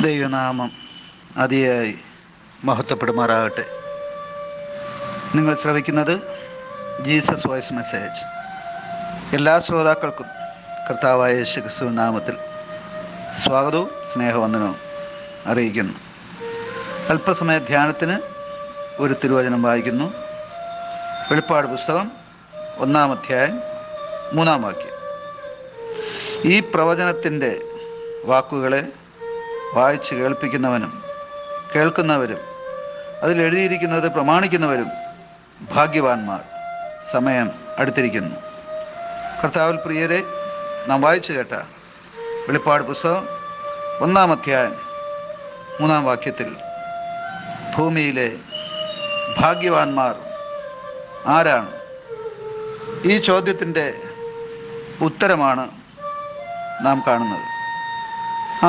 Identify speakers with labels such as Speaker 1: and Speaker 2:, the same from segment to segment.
Speaker 1: ദൈവനാമം അതിയായി മഹത്വപ്പെടുമാറാകട്ടെ. നിങ്ങൾ ശ്രവിക്കുന്നത് ജീസസ് വോയിസ് മെസ്സേജ്. എല്ലാ ശ്രോതാക്കൾക്കും കർത്താവായ യേശു ക്രിസ്തു നാമത്തിൽ സ്വാഗതവും സ്നേഹവന്ദനവും അറിയിക്കുന്നു. അല്പസമയ ധ്യാനത്തിന് ഒരു തിരുവചനം വായിക്കുന്നു. വെളിപ്പാട് പുസ്തകം 1-ാം അധ്യായം 3-ാം വാക്യം. ഈ പ്രവചനത്തിൻ്റെ വാക്കുകളെ വായിച്ച് കേൾപ്പിക്കുന്നവനും കേൾക്കുന്നവരും അതിലെഴുതിയിരിക്കുന്നത് പ്രമാണിക്കുന്നവരും ഭാഗ്യവാന്മാർ. സമയം അടുത്തിരിക്കുന്നു. കർത്താവിൽ പ്രിയരെ, നാം വായിച്ചു കേട്ട വെളിപ്പാട് പുസ്തകം 1-ാം അധ്യായം 3-ാം വാക്യത്തിൽ ഭൂമിയിലെ ഭാഗ്യവാന്മാർ ആരാണ്? ഈ ചോദ്യത്തിൻ്റെ ഉത്തരമാണ് നാം കാണുന്നത്.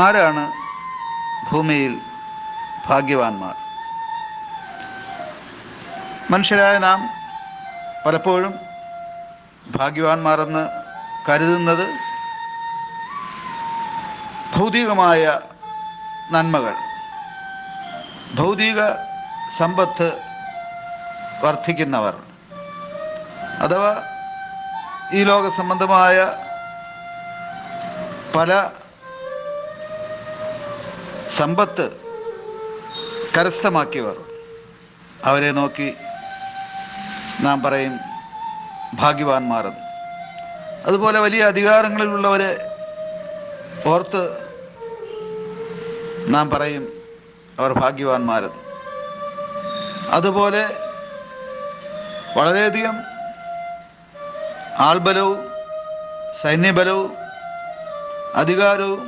Speaker 1: ആരാണ് ഭൂമിയിൽ ഭാഗ്യവാന്മാർ? മനുഷ്യരായ നാം പലപ്പോഴും ഭാഗ്യവാന്മാരെന്ന് കരുതുന്നത് ഭൗതികമായ നന്മകൾ, ഭൗതിക സമ്പത്ത് വർദ്ധിക്കുന്നവർ, അഥവാ ഈ ലോക സംബന്ധമായ പല സമ്പത്ത് കരസ്ഥമാക്കിയവർ, അവരെ നോക്കി നാം പറയും ഭാഗ്യവാന്മാരെന്ന്. അതുപോലെ വലിയ അധികാരങ്ങളിലുള്ളവരെ ഓർത്ത് നാം പറയും അവർ ഭാഗ്യവാന്മാരെന്ന്. അതുപോലെ വളരെയധികം ആൾബലവും സൈന്യബലവും അധികാരവും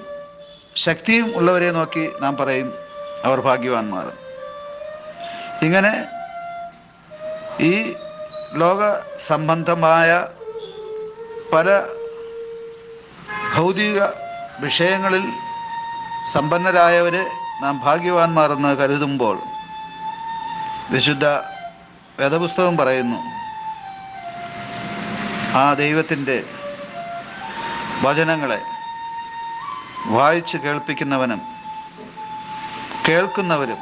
Speaker 1: ശക്തിയും ഉള്ളവരെ നോക്കി നാം പറയും അവർ ഭാഗ്യവാന്മാർ. ഇങ്ങനെ ഈ ലോക സംബന്ധമായ പല ഭൗതിക വിഷയങ്ങളിൽ സമ്പന്നരായവരെ നാം ഭാഗ്യവാന്മാരെന്ന് കരുതുമ്പോൾ, വിശുദ്ധ വേദപുസ്തകം പറയുന്നു, ആ ദൈവത്തിൻ്റെ വചനങ്ങളെ വായിച്ച് കേൾപ്പിക്കുന്നവനും കേൾക്കുന്നവരും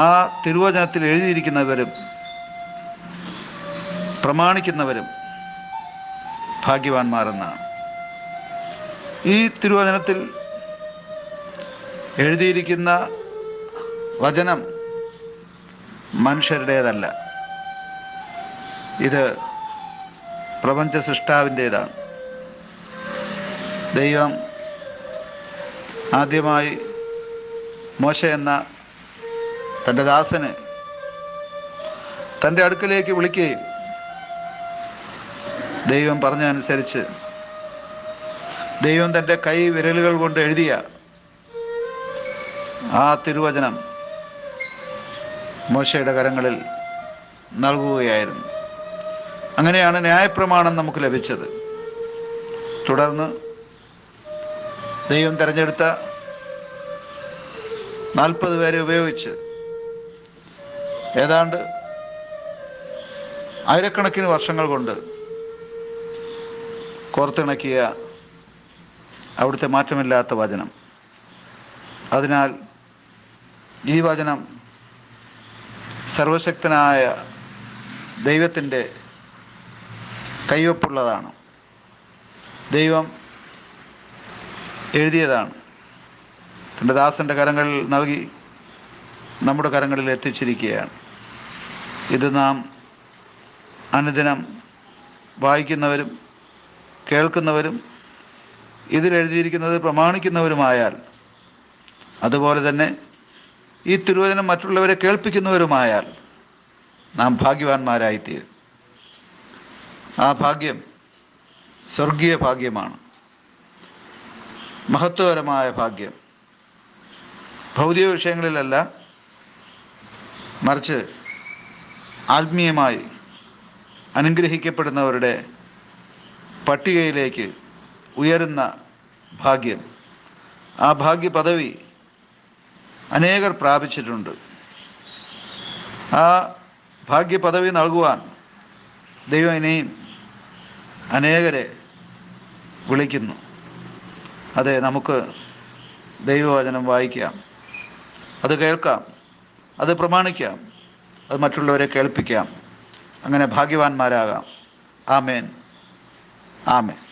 Speaker 1: ആ തിരുവചനത്തിൽ എഴുതിയിരിക്കുന്നവരും പ്രമാണിക്കുന്നവരും ഭാഗ്യവാന്മാരെന്നാണ്. ഈ തിരുവചനത്തിൽ എഴുതിയിരിക്കുന്ന വചനം മനുഷ്യരുടേതല്ല, ഇത് പ്രപഞ്ച സൃഷ്ടാവിൻ്റേതാണ്. ദൈവം ആദ്യമായി മോശ എന്ന തൻ്റെ ദാസനെ തൻ്റെ അടുക്കലേക്ക് വിളിക്കുകയും ദൈവം പറഞ്ഞതനുസരിച്ച് ദൈവം തൻ്റെ കൈ വിരലുകൾ കൊണ്ട് എഴുതിയ ആ തിരുവചനം മോശയുടെ കരങ്ങളിൽ നൽകുകയായിരുന്നു. അങ്ങനെയാണ് ന്യായപ്രമാണം നമുക്ക് ലഭിച്ചത്. തുടർന്ന് ദൈവം തിരഞ്ഞെടുത്ത 40 പേരെ ഉപയോഗിച്ച് ഏതാണ്ട് ആയിരക്കണക്കിന് വർഷങ്ങൾ കൊണ്ട് കോർത്തിണക്കിയ അവിടുത്തെ മാറ്റമില്ലാത്ത വചനം. അതിനാൽ ഈ വചനം സർവശക്തനായ ദൈവത്തിൻ്റെ കയ്യൊപ്പുള്ളതാണ്. ദൈവം എഴുതിയതാണ്. തൻ്റെ ദാസൻ്റെ കരങ്ങളിൽ നൽകി നമ്മുടെ കരങ്ങളിൽ എത്തിച്ചിരിക്കുകയാണ്. ഇത് നാം അനുദിനം വായിക്കുന്നവരും കേൾക്കുന്നവരും ഇതിലെഴുതിയിരിക്കുന്നത് പ്രമാണിക്കുന്നവരുമായാൽ, അതുപോലെ തന്നെ ഈ തിരുവചനം മറ്റുള്ളവരെ കേൾപ്പിക്കുന്നവരുമായാൽ നാം ഭാഗ്യവാന്മാരായിത്തീരും. ആ ഭാഗ്യം സ്വർഗീയ ഭാഗ്യമാണ്, മഹത്വകരമായ ഭാഗ്യം. ഭൗതിക വിഷയങ്ങളിലല്ല, മറിച്ച് ആത്മീയമായി അനുഗ്രഹിക്കപ്പെടുന്നവരുടെ പട്ടികയിലേക്ക് ഉയരുന്ന ഭാഗ്യം. ആ ഭാഗ്യ പദവി അനേകർ പ്രാപിച്ചിട്ടുണ്ട്. ആ ഭാഗ്യ പദവി നൽകുവാൻ ദൈവം ഇനിയും അനേകരെ വിളിക്കുന്നു. അതെ, നമുക്ക് ദൈവവചനം വായിക്കാം, അത് കേൾക്കാം, അത് പ്രമാണിക്കാം, അത് മറ്റുള്ളവരെ കേൾപ്പിക്കാം. അങ്ങനെ ഭാഗ്യവാന്മാരാകാം. ആമേൻ, ആമേൻ.